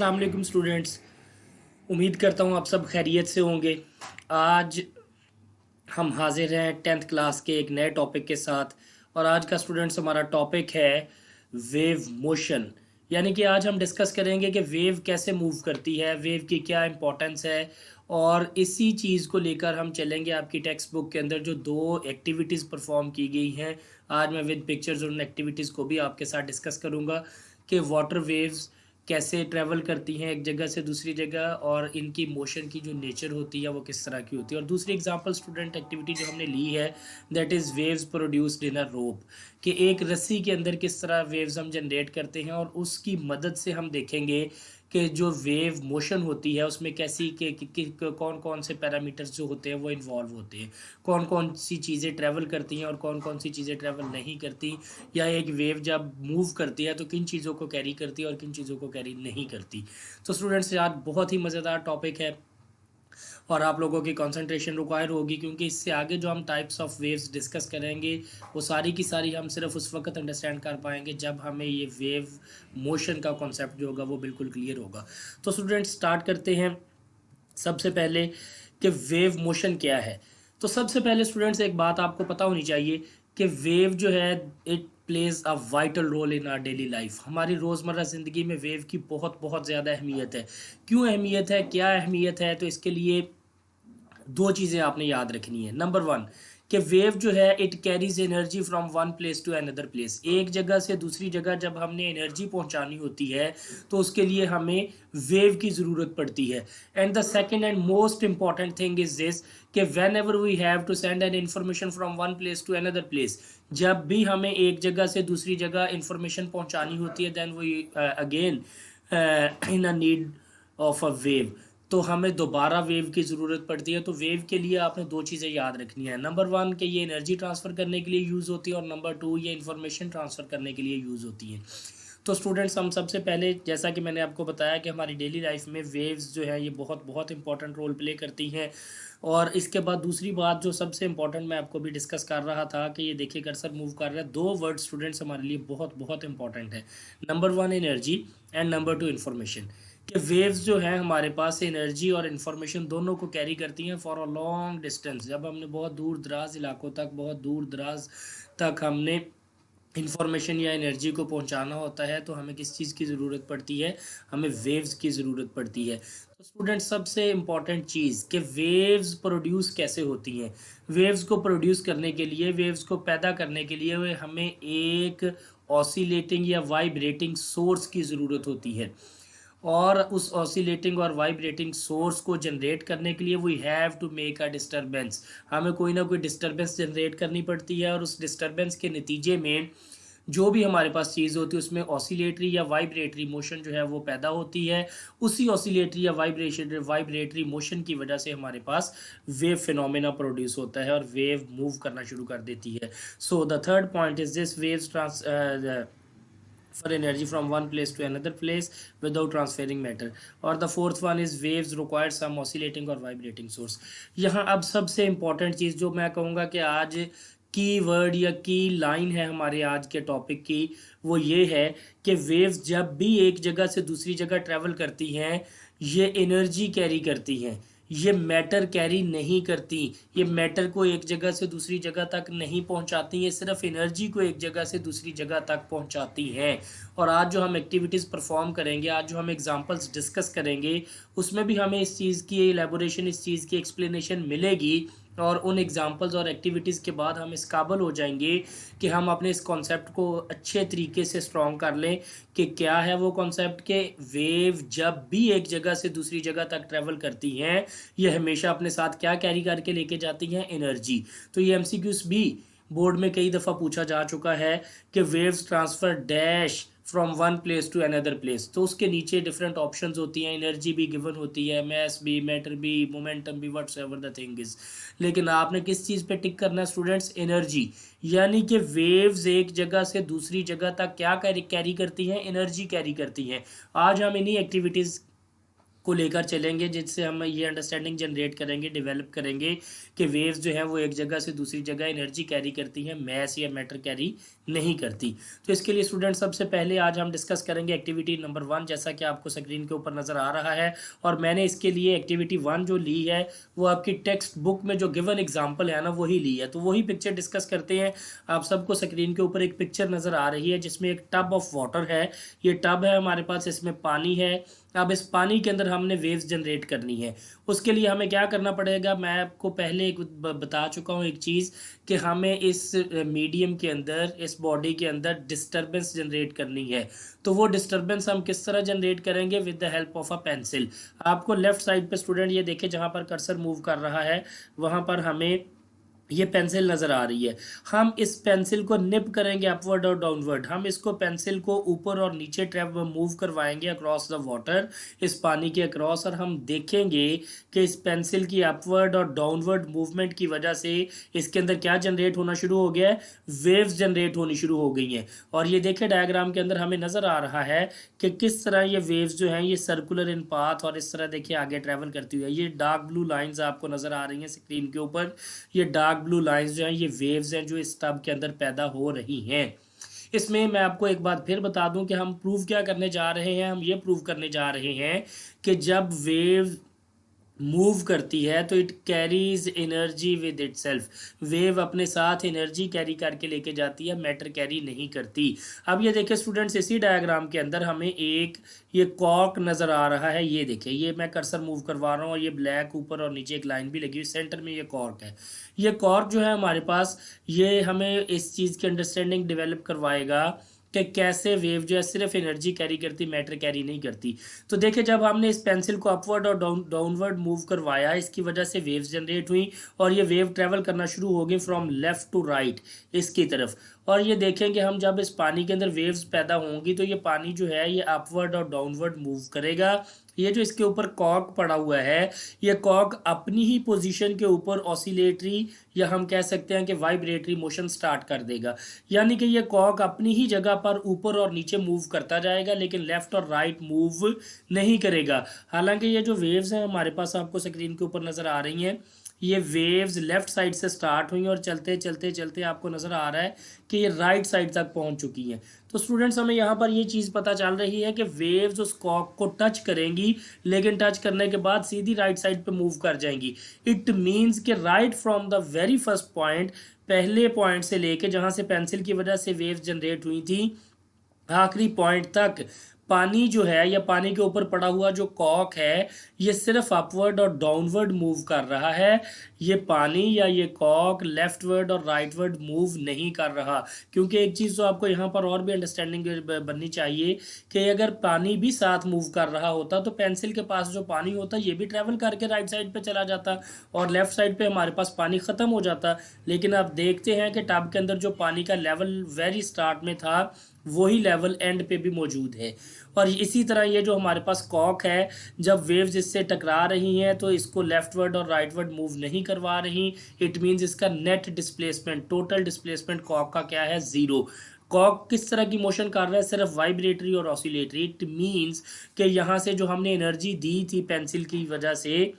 अस्सलाम वालेकुम स्टूडेंट्स। उम्मीद करता हूँ आप सब खैरियत से होंगे। आज हम हाजिर हैं 10th क्लास के एक नए टॉपिक के साथ। और आज का स्टूडेंट्स हमारा टॉपिक है वेव मोशन। यानी कि आज हम डिस्कस करेंगे कि वेव कैसे मूव करती है, वेव की क्या इंपॉर्टेंस है। और इसी चीज़ को लेकर हम चलेंगे आपकी टेक्स्ट बुक के अंदर जो दो एक्टिविटीज़ परफॉर्म की गई हैं। आज मैं विद पिक्चर्स उन एक्टिविटीज़ को भी आपके साथ डिस्कस करूँगा कि वाटर वेव्स कैसे ट्रैवल करती हैं एक जगह से दूसरी जगह, और इनकी मोशन की जो नेचर होती है वो किस तरह की होती है। और दूसरी एग्जांपल स्टूडेंट एक्टिविटी जो हमने ली है that is waves produced in a rope, कि एक रस्सी के अंदर किस तरह वेव्स हम जनरेट करते हैं। और उसकी मदद से हम देखेंगे कि जो वेव मोशन होती है उसमें कैसी कौन कौन से पैरामीटर्स जो होते हैं वो इन्वॉल्व होते हैं, कौन कौन सी चीज़ें ट्रैवल करती हैं और कौन कौन सी चीज़ें ट्रैवल नहीं करती, या एक वेव जब मूव करती है तो किन चीज़ों को कैरी करती है और किन चीज़ों को कैरी नहीं करती। तो स्टूडेंट्स यार बहुत ही मज़ेदार टॉपिक है और आप लोगों की कंसंट्रेशन रिक्वायर होगी, क्योंकि इससे आगे जो हम टाइप्स ऑफ वेव्स डिस्कस करेंगे वो सारी की सारी हम सिर्फ उस वक्त अंडरस्टैंड कर पाएंगे जब हमें ये वेव मोशन का कॉन्सेप्ट जो होगा वो बिल्कुल क्लियर होगा। तो स्टूडेंट स्टार्ट करते हैं सबसे पहले कि वेव मोशन क्या है। तो सबसे पहले स्टूडेंट्स एक बात आपको पता होनी चाहिए कि वेव जो है it plays a vital role in our daily life. हमारी रोज़मर्रा ज़िंदगी में वेव की बहुत बहुत ज़्यादा अहमियत है। क्यों अहमियत है, क्या अहमियत है, तो इसके लिए दो चीज़ें आपने याद रखनी है। नंबर वन कि वेव जो है it carries energy from one place to another place. एक जगह से दूसरी जगह जब हमने एनर्जी पहुंचानी होती है तो उसके लिए हमें वेव की ज़रूरत पड़ती है। And the second and most important thing is this कि whenever we have to send an information from one place to another place, जब भी हमें एक जगह से दूसरी जगह इंफॉर्मेशन पहुंचानी होती है then we again in a need of a wave, तो हमें दोबारा वेव की ज़रूरत पड़ती है। तो वेव के लिए आपने दो चीज़ें याद रखनी है। नंबर वन कि ये एनर्जी ट्रांसफ़र करने के लिए यूज़ होती है, और नंबर टू ये इन्फॉर्मेशन ट्रांसफ़र करने के लिए यूज़ होती है। तो स्टूडेंट्स हम सबसे पहले जैसा कि मैंने आपको बताया कि हमारी डेली लाइफ में वेव्स जो है ये बहुत बहुत इंपॉर्टेंट रोल प्ले करती हैं। और इसके बाद दूसरी बात जो सबसे इंपॉर्टेंट मैं आपको भी डिस्कस कर रहा था कि ये देखिए कर्सर मूव कर रहा है, दो वर्ड स्टूडेंट्स हमारे लिए बहुत बहुत इंपॉर्टेंट है। Number one energy and number two information. कि वेव्स जो है हमारे पास एनर्जी और इन्फॉर्मेशन दोनों को कैरी करती हैं फॉर अ लॉन्ग डिस्टेंस। जब हमने बहुत दूर दराज इलाकों तक, बहुत दूर दराज तक हमने इंफॉर्मेशन या एनर्जी को पहुंचाना होता है तो हमें किस चीज़ की ज़रूरत पड़ती है, हमें वेव्स की ज़रूरत पड़ती है। तो स्टूडेंट सबसे इम्पॉर्टेंट चीज़ कि वेव्स प्रोड्यूस कैसे होती हैं। वेव्स को प्रोड्यूस करने के लिए, वेव्स को पैदा करने के लिए हमें एक ऑसिलेटिंग या वाइब्रेटिंग सोर्स की ज़रूरत होती है। और उस ऑसिलेटिंग और वाइब्रेटिंग सोर्स को जनरेट करने के लिए we have to make a disturbance. हमें कोई ना कोई डिस्टरबेंस जनरेट करनी पड़ती है, और उस डिस्टरबेंस के नतीजे में जो भी हमारे पास चीज़ होती है उसमें ऑसिलेटरी या वाइब्रेटरी मोशन जो है वो पैदा होती है। उसी ऑसिलेटरी या वाइब्रेटरी मोशन की वजह से हमारे पास वेव फिनोमेना प्रोड्यूस होता है और वेव मूव करना शुरू कर देती है। So the third point is this waves for energy from one place to another place without transferring matter. और the fourth one is waves require some oscillating और vibrating source। यहाँ अब सबसे important चीज़ जो मैं कहूँगा कि आज की वर्ड या की लाइन है हमारे आज के टॉपिक की, वो ये है कि वेव्स जब भी एक जगह से दूसरी जगह ट्रैवल करती हैं ये एनर्जी कैरी करती हैं, ये मैटर कैरी नहीं करती। ये मैटर को एक जगह से दूसरी जगह तक नहीं पहुंचाती, ये सिर्फ एनर्जी को एक जगह से दूसरी जगह तक पहुंचाती हैं। और आज जो हम एक्टिविटीज़ परफॉर्म करेंगे, आज जो हम एग्जांपल्स डिस्कस करेंगे, उसमें भी हमें इस चीज़ की एलेबोरेशन, इस चीज़ की एक्सप्लेनेशन मिलेगी। और उन एग्जांपल्स और एक्टिविटीज़ के बाद हम इस काबिल हो जाएंगे कि हम अपने इस कॉन्सेप्ट को अच्छे तरीके से स्ट्रॉन्ग कर लें कि क्या है वो कॉन्सेप्ट के वेव जब भी एक जगह से दूसरी जगह तक ट्रैवल करती हैं ये हमेशा अपने साथ क्या कैरी करके लेके जाती हैं, एनर्जी। तो ये एमसीक्यूज भी बोर्ड में कई दफ़ा पूछा जा चुका है कि waves transfer dash from one place to another place. तो उसके नीचे डिफरेंट ऑप्शंस होती हैं, एनर्जी भी गिवन होती है, मैस भी, मैटर भी, मोमेंटम भी, व्हाट्सएवर द थिंग इज। लेकिन आपने किस चीज़ पे टिक करना है स्टूडेंट्स, एनर्जी। यानी कि वेव्स एक जगह से दूसरी जगह तक क्या कैरी करती हैं, एनर्जी कैरी करती हैं। आज हम इन्हीं एक्टिविटीज़ को लेकर चलेंगे, जिससे हम ये अंडरस्टैंडिंग जनरेट करेंगे, डेवलप करेंगे कि वेव्स जो है वो एक जगह से दूसरी जगह एनर्जी कैरी करती हैं, मैस या मैटर कैरी नहीं करती। तो इसके लिए स्टूडेंट सबसे पहले आज हम डिस्कस करेंगे एक्टिविटी नंबर 1, जैसा कि आपको स्क्रीन के ऊपर नज़र आ रहा है। और मैंने इसके लिए एक्टिविटी 1 जो ली है वो आपकी टेक्स्ट बुक में जो गिवन एग्जाम्पल है ना वही ली है, तो वही पिक्चर डिस्कस करते हैं। आप सबको स्क्रीन के ऊपर एक पिक्चर नज़र आ रही है जिसमें एक टब ऑफ वाटर है। ये टब है हमारे पास, इसमें पानी है। अब इस पानी के अंदर हमने वेव्स जनरेट करनी है। उसके लिए हमें क्या करना पड़ेगा, मैं आपको पहले बता चुका हूँ एक चीज़, कि हमें इस मीडियम के अंदर, इस बॉडी के अंदर डिस्टरबेंस जनरेट करनी है। तो वो डिस्टरबेंस हम किस तरह जनरेट करेंगे, with the help of a pencil. आपको लेफ्ट साइड पे स्टूडेंट ये देखिए, जहाँ पर कर्सर मूव कर रहा है वहाँ पर हमें ये पेंसिल नज़र आ रही है। हम इस पेंसिल को निप करेंगे अपवर्ड और डाउनवर्ड। हम इसको पेंसिल को ऊपर और नीचे ट्रैप मूव करवाएंगे अक्रॉस द वाटर, इस पानी के अक्रॉस, और हम देखेंगे कि इस पेंसिल की अपवर्ड और डाउनवर्ड मूवमेंट की वजह से इसके अंदर क्या जनरेट होना शुरू हो गया है, वेव्स जनरेट होनी शुरू हो गई हैं। और ये देखिए डायग्राम के अंदर हमें नज़र आ रहा है कि किस तरह ये वेव्स जो हैं ये सर्कुलर इन पाथ और इस तरह देखिए आगे ट्रैवल करती हुई है। ये डार्क ब्लू लाइंस आपको नज़र आ रही हैं स्क्रीन के ऊपर। ये डार्क ब्लू लाइंस जो हैं ये वेव्स हैं जो इस टब के अंदर पैदा हो रही हैं। इसमें मैं आपको एक बात फिर बता दूं कि हम प्रूव क्या करने जा रहे हैं। हम ये प्रूव करने जा रहे हैं कि जब वेव मूव करती है तो it carries energy with itself. Wave अपने साथ एनर्जी कैरी करके लेके जाती है, मैटर कैरी नहीं करती। अब ये देखिए स्टूडेंट्स, इसी डायग्राम के अंदर हमें एक ये कॉर्क नज़र आ रहा है। ये देखिए, ये मैं कर्सर मूव करवा रहा हूँ और ये ब्लैक ऊपर और नीचे एक लाइन भी लगी हुई, सेंटर में ये कॉर्क है। ये कॉर्क जो है हमारे पास, ये हमें इस चीज़ की अंडरस्टैंडिंग डेवलप करवाएगा कि कैसे वेव जो है सिर्फ एनर्जी कैरी करती, मैटर कैरी नहीं करती। तो देखिए, जब हमने इस पेंसिल को अपवर्ड और डाउनवर्ड मूव करवाया, इसकी वजह से वेव्स जनरेट हुई और ये वेव ट्रेवल करना शुरू हो गई फ्रॉम लेफ्ट टू राइट, इसकी तरफ। और ये देखेंगे हम, जब इस पानी के अंदर वेव्स पैदा होंगी तो ये पानी जो है ये अपवर्ड और डाउनवर्ड मूव करेगा। ये जो इसके ऊपर कॉर्क पड़ा हुआ है, ये कॉर्क अपनी ही पोजीशन के ऊपर ऑसिलेटरी या हम कह सकते हैं कि वाइब्रेटरी मोशन स्टार्ट कर देगा। यानी कि ये कॉर्क अपनी ही जगह पर ऊपर और नीचे मूव करता जाएगा, लेकिन लेफ्ट और राइट मूव नहीं करेगा। हालांकि ये जो वेव्स हैं हमारे पास आपको स्क्रीन के ऊपर नज़र आ रही हैं, ये वेव्स लेफ्ट साइड से स्टार्ट हुई और चलते चलते चलते आपको नज़र आ रहा है कि ये राइट साइड तक पहुंच चुकी हैं। तो स्टूडेंट्स, हमें यहाँ पर ये चीज़ पता चल रही है कि वेव्स उस कॉर्क को टच करेंगी, लेकिन टच करने के बाद सीधी राइट साइड पे मूव कर जाएंगी। इट मीन्स कि right from the very first point, पहले पॉइंट से लेके जहाँ से पेंसिल की वजह से वेव्स जनरेट हुई थी, आखिरी पॉइंट तक पानी जो है या पानी के ऊपर पड़ा हुआ जो कॉर्क है ये सिर्फ अपवर्ड और डाउनवर्ड मूव कर रहा है। ये पानी या ये कॉर्क लेफ्टवर्ड और राइटवर्ड मूव नहीं कर रहा। क्योंकि एक चीज़ तो आपको यहाँ पर और भी अंडरस्टैंडिंग बननी चाहिए कि अगर पानी भी साथ मूव कर रहा होता तो पेंसिल के पास जो पानी होता ये भी ट्रैवल करके राइट साइड पे चला जाता और लेफ्ट साइड पे हमारे पास पानी ख़त्म हो जाता। लेकिन आप देखते हैं कि टब के अंदर जो पानी का लेवल वेरी स्टार्ट में था वही लेवल एंड पे भी मौजूद है। और इसी तरह ये जो हमारे पास कॉर्क है, जब वेव्स इससे टकरा रही हैं तो इसको लेफ्टवर्ड और राइटवर्ड मूव नहीं करवा रही। इट मीन्स इसका net displacement, total displacement cork का क्या है, ज़ीरो। कॉर्क किस तरह की मोशन कर रहा है, सिर्फ वाइब्रेटरी और ऑसिलेटरी। इट मीन्स कि यहाँ से जो हमने एनर्जी दी थी पेंसिल की वजह से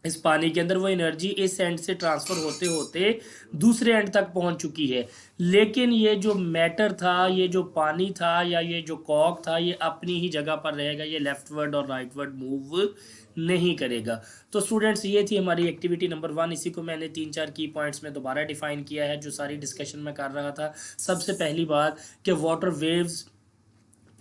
इस पानी के अंदर, वो एनर्जी इस एंड से ट्रांसफ़र होते होते दूसरे एंड तक पहुंच चुकी है। लेकिन ये जो मैटर था, ये जो पानी था या ये जो कॉर्क था, ये अपनी ही जगह पर रहेगा, ये लेफ्टवर्ड और राइटवर्ड मूव नहीं करेगा। तो स्टूडेंट्स, ये थी हमारी एक्टिविटी नंबर 1। इसी को मैंने 3-4 की पॉइंट्स में दोबारा डिफाइन किया है जो सारी डिस्कशन में कर रहा था। सबसे पहली बात कि water waves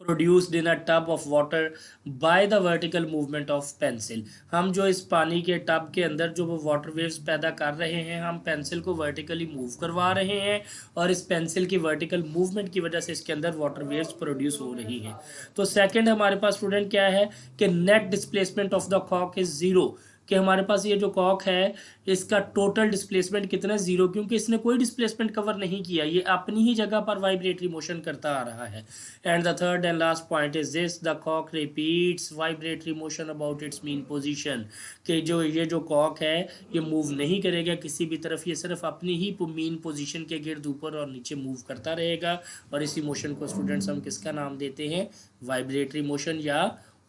produced in a tub of water by the vertical movement of pencil. हम जो इस पानी के टब के अंदर जो वो वाटर वेव्स पैदा कर रहे हैं, हम पेंसिल को वर्टिकली मूव करवा रहे हैं और इस पेंसिल की वर्टिकल मूवमेंट की वजह से इसके अंदर वाटर वेव्स प्रोड्यूस हो रही हैं। तो सेकंड हमारे पास स्टूडेंट क्या है कि net displacement of the cork is zero, कि हमारे पास ये जो कॉर्क है इसका टोटल डिस्प्लेसमेंट कितना, ज़ीरो, क्योंकि इसने कोई डिस्प्लेसमेंट कवर नहीं किया, ये अपनी ही जगह पर वाइब्रेटरी मोशन करता आ रहा है। And the third and last point is this, the cork repeats vibratory motion about it's mean position, कि जो ये जो कॉर्क है ये मूव नहीं करेगा किसी भी तरफ, ये सिर्फ अपनी ही मीन पोजीशन के गिर्द ऊपर और नीचे मूव करता रहेगा। और इसी मोशन को स्टूडेंट्स हम किसका नाम देते हैं, वाइब्रेटरी मोशन या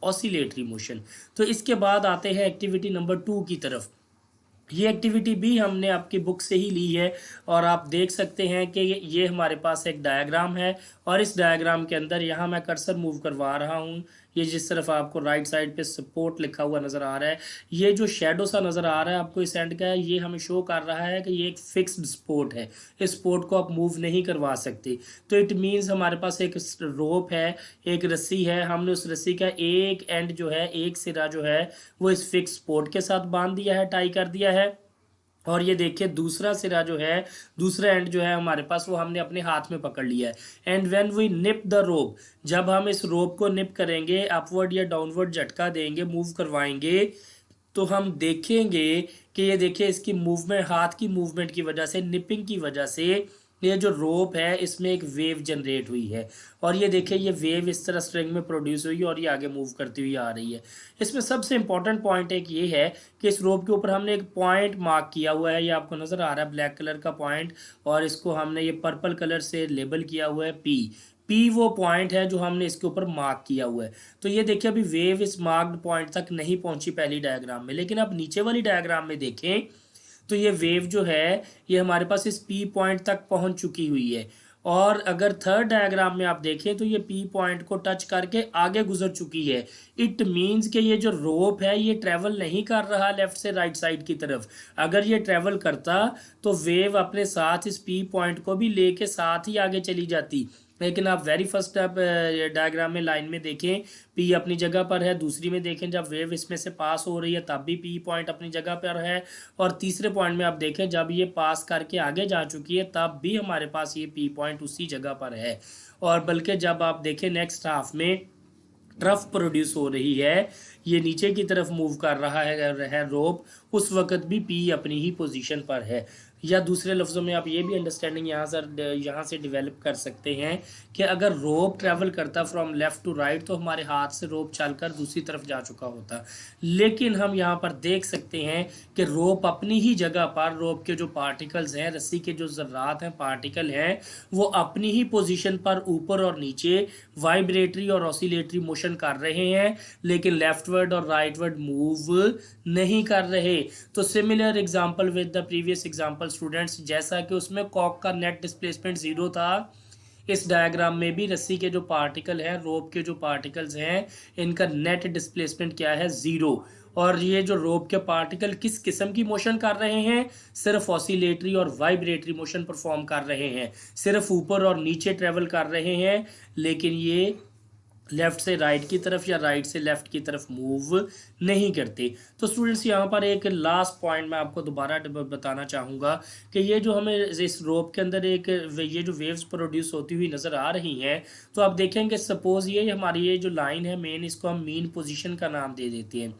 ऑसिलेटरी मोशन। तो इसके बाद आते हैं एक्टिविटी नंबर 2 की तरफ। ये एक्टिविटी भी हमने आपकी बुक से ही ली है और आप देख सकते हैं कि ये हमारे पास एक डायग्राम है और इस डायग्राम के अंदर यहाँ मैं कर्सर मूव करवा रहा हूँ। ये जिस तरफ आपको राइट साइड पे सपोर्ट लिखा हुआ नज़र आ रहा है, ये जो शेडो सा नज़र आ रहा है आपको इस एंड का है, ये हमें शो कर रहा है कि ये एक फिक्स्ड स्पोर्ट है, इस स्पोर्ट को आप मूव नहीं करवा सकते। तो इट मीन्स हमारे पास एक रोप है, एक रस्सी है, हमने उस रस्सी का एक एंड जो है, एक सिरा जो है वो इस फिक्स स्पोर्ट के साथ बांध दिया है, टाई कर दिया है। और ये देखिए दूसरा सिरा जो है, दूसरा एंड जो है हमारे पास, वो हमने अपने हाथ में पकड़ लिया है। And when we nip the rope, जब हम इस रोप को निप करेंगे, अपवर्ड या डाउनवर्ड झटका देंगे, मूव करवाएंगे, तो हम देखेंगे कि ये देखिए इसकी मूवमेंट, हाथ की मूवमेंट की वजह से, निपिंग की वजह से ये जो रोप है इसमें एक वेव जनरेट हुई है। और ये देखिए ये वेव इस तरह स्ट्रिंग में प्रोड्यूस हुई और ये आगे मूव करती हुई आ रही है। इसमें सबसे इंपॉर्टेंट पॉइंट एक ये है कि इस रोप के ऊपर हमने एक पॉइंट मार्क किया हुआ है, ये आपको नज़र आ रहा है ब्लैक कलर का पॉइंट, और इसको हमने ये पर्पल कलर से लेबल किया हुआ है पी वो पॉइंट है जो हमने इसके ऊपर मार्क किया हुआ है। तो ये देखिए अभी वेव इस मार्क्ड पॉइंट तक नहीं पहुंची पहली डायग्राम में, लेकिन आप नीचे वाली डायग्राम में देखें तो ये वेव जो है ये हमारे पास इस पी पॉइंट तक पहुंच चुकी हुई है। और अगर थर्ड डायग्राम में आप देखें तो ये पी पॉइंट को टच करके आगे गुजर चुकी है। इट मीन्स कि ये जो रोप है ये ट्रेवल नहीं कर रहा लेफ्ट से राइट साइड की तरफ। अगर ये ट्रेवल करता तो वेव अपने साथ इस पी पॉइंट को भी लेके साथ ही आगे चली जाती, लेकिन आप वेरी फर्स्ट आप डायग्राम में लाइन में देखें पी अपनी जगह पर है, दूसरी में देखें जब वेव इसमें से पास हो रही है तब भी पी पॉइंट अपनी जगह पर है, और तीसरे पॉइंट में आप देखें जब ये पास करके आगे जा चुकी है तब भी हमारे पास ये पी पॉइंट उसी जगह पर है। और बल्कि जब आप देखें नेक्स्ट हाफ में ट्रफ प्रोड्यूस हो रही है, ये नीचे की तरफ मूव कर रहा है रोप, उस वक्त भी पी अपनी ही पोजीशन पर है। या दूसरे लफ्ज़ों में आप ये भी अंडरस्टैंडिंग यहाँ से डेवलप कर सकते हैं कि अगर रोप ट्रैवल करता फ्रॉम लेफ़्ट टू राइट तो हमारे हाथ से रोप चलकर दूसरी तरफ जा चुका होता, लेकिन हम यहाँ पर देख सकते हैं कि रोप अपनी ही जगह पर, रोप के जो पार्टिकल्स हैं, रस्सी के जो ज़र्रात हैं, पार्टिकल हैं, वो अपनी ही पोजीशन पर ऊपर और नीचे वाइब्रेटरी और ऑसिलेटरी मोशन कर रहे हैं, लेकिन लेफ्टवर्ड और राइटवर्ड मूव नहीं कर रहे। तो similar example with the previous example students, जैसा कि उसमें कॉक का नेट डिस्प्लेसमेंट 0 था, इस डायग्राम में भी रस्सी के जो पार्टिकल हैं, रोप के जो पार्टिकल्स हैं, इनका नेट डिस्प्लेसमेंट क्या है, 0। और ये जो रोप के पार्टिकल किस किस्म की मोशन कर रहे हैं, सिर्फ ऑसिलेटरी और वाइब्रेटरी मोशन परफॉर्म कर रहे हैं, सिर्फ ऊपर और नीचे ट्रेवल कर रहे हैं, लेकिन ये लेफ्ट से राइट की तरफ या राइट से लेफ्ट की तरफ मूव नहीं करते। तो स्टूडेंट्स यहाँ पर एक लास्ट पॉइंट मैं आपको दोबारा बताना चाहूँगा कि ये जो हमें इस रोप के अंदर एक ये जो वेव्स प्रोड्यूस होती हुई नज़र आ रही हैं, तो आप देखेंगे सपोज ये हमारी ये जो लाइन है मेन, इसको हम मीन पोजीशन का नाम दे देते हैं।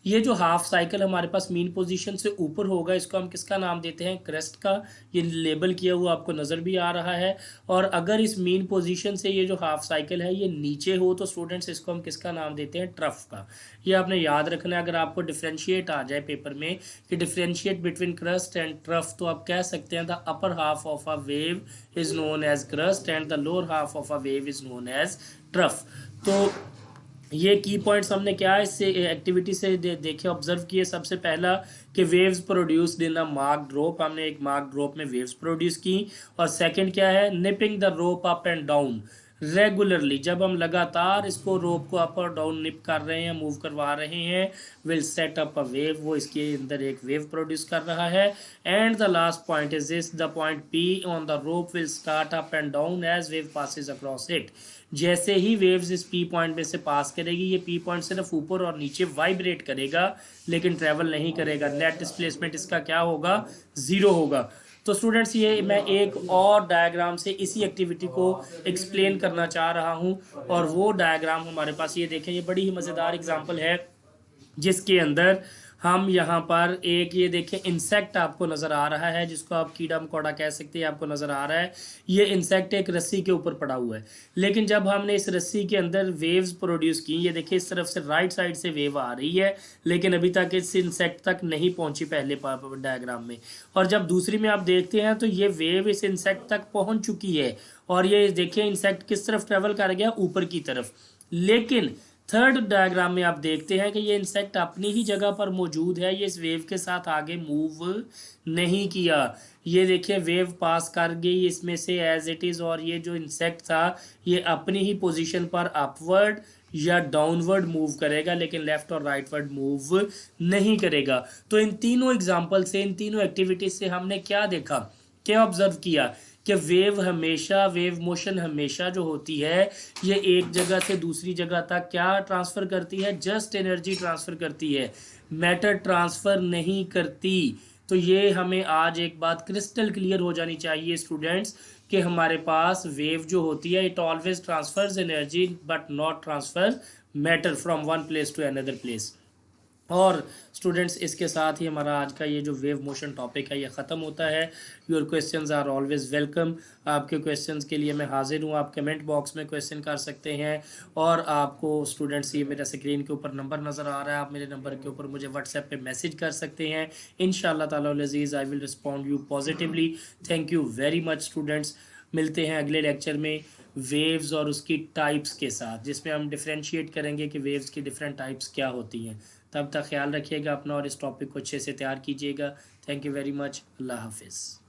ये जो हाफ साइकिल हमारे पास मीन पोजीशन से ऊपर होगा, इसको हम किसका नाम देते हैं, क्रेस्ट का। ये लेबल किया हुआ आपको नज़र भी आ रहा है। और अगर इस मीन पोजीशन से ये जो हाफ साइकिल है ये नीचे हो तो स्टूडेंट्स इसको हम किसका नाम देते हैं, ट्रफ का। ये आपने याद रखना है। अगर आपको डिफ्रेंशिएट आ जाए पेपर में कि differentiate between crest and trough, तो आप कह सकते हैं the upper half of a wave is known as crest and the lower half of a wave is known as trough. तो ये की पॉइंट्स हमने क्या इससे एक्टिविटी से देखे, ऑब्जर्व किए। सबसे पहला कि waves produced in a mark drop, हमने एक मार्क ड्रॉप में वेव्स प्रोड्यूस की। और सेकंड क्या है, nipping the rope up and down regularly, जब हम लगातार इसको रोप को अप और डाउन निप कर रहे हैं, मूव करवा रहे हैं, will set up a wave, वो इसके अंदर एक वेव प्रोड्यूस कर रहा है। And the last point is this, the point P on the rope will start up and down as wave passes across it. जैसे ही वेव्स इस पी पॉइंट में से पास करेगी, ये पी पॉइंट सिर्फ ऊपर और नीचे वाइब्रेट करेगा लेकिन ट्रेवल नहीं करेगा। नेट डिस्प्लेसमेंट इसका क्या होगा, 0 होगा। तो स्टूडेंट्स ये मैं एक और डायग्राम से इसी एक्टिविटी को एक्सप्लेन करना चाह रहा हूँ, और वो डायग्राम हमारे पास ये देखें, ये बड़ी ही मज़ेदार एग्जांपल है जिसके अंदर हम यहाँ पर एक ये देखें इंसेक्ट आपको नज़र आ रहा है, जिसको आप कीड़ा मकोड़ा कह सकते हैं, आपको नज़र आ रहा है। ये इंसेक्ट एक रस्सी के ऊपर पड़ा हुआ है, लेकिन जब हमने इस रस्सी के अंदर वेव्स प्रोड्यूस की, ये देखिए इस तरफ से राइट साइड से वेव आ रही है, लेकिन अभी तक इस इंसेक्ट तक नहीं पहुंची पहले डायग्राम में। और जब दूसरी में आप देखते हैं तो ये वेव इस इंसेक्ट तक पहुँच चुकी है, और ये देखिए इंसेक्ट किस तरफ ट्रेवल कर गया, ऊपर की तरफ। लेकिन थर्ड डायग्राम में आप देखते हैं कि ये इंसेक्ट अपनी ही जगह पर मौजूद है, ये इस वेव के साथ आगे मूव नहीं किया। ये देखिए वेव पास कर गई इसमें से एज इट इज़, और ये जो इंसेक्ट था ये अपनी ही पोजीशन पर अपवर्ड या डाउनवर्ड मूव करेगा, लेकिन लेफ्ट और राइटवर्ड मूव नहीं करेगा। तो इन तीनों एग्जाम्पल से, इन तीनों एक्टिविटीज से हमने क्या देखा, क्या ऑब्जर्व किया कि वेव मोशन हमेशा जो होती है ये एक जगह से दूसरी जगह तक क्या ट्रांसफ़र करती है, जस्ट एनर्जी ट्रांसफ़र करती है, मैटर ट्रांसफ़र नहीं करती। तो ये हमें आज एक बात क्रिस्टल क्लियर हो जानी चाहिए स्टूडेंट्स, कि हमारे पास वेव जो होती है it always transfers energy but not transfer matter from one place to another place. और स्टूडेंट्स इसके साथ ही हमारा आज का ये जो वेव मोशन टॉपिक है ये ख़त्म होता है। Your questions are always welcome. आपके क्वेश्चंस के लिए मैं हाजिर हूँ। आप कमेंट बॉक्स में क्वेश्चन कर सकते हैं, और आपको स्टूडेंट्स ये मेरा स्क्रीन के ऊपर नंबर नज़र आ रहा है, आप मेरे नंबर के ऊपर मुझे व्हाट्सएप पे मैसेज कर सकते हैं। इंशाअल्लाह ताला अज़ीज़ I will respond you positively. Thank you very much students. मिलते हैं अगले लेक्चर में वेव्स और उसकी टाइप्स के साथ, जिसमें हम डिफ्रेंशिएट करेंगे कि वेव्स की डिफरेंट टाइप्स क्या होती हैं। तब तक ख्याल रखिएगा अपना और इस टॉपिक को अच्छे से तैयार कीजिएगा। Thank you very much. अल्लाह हाफिज़।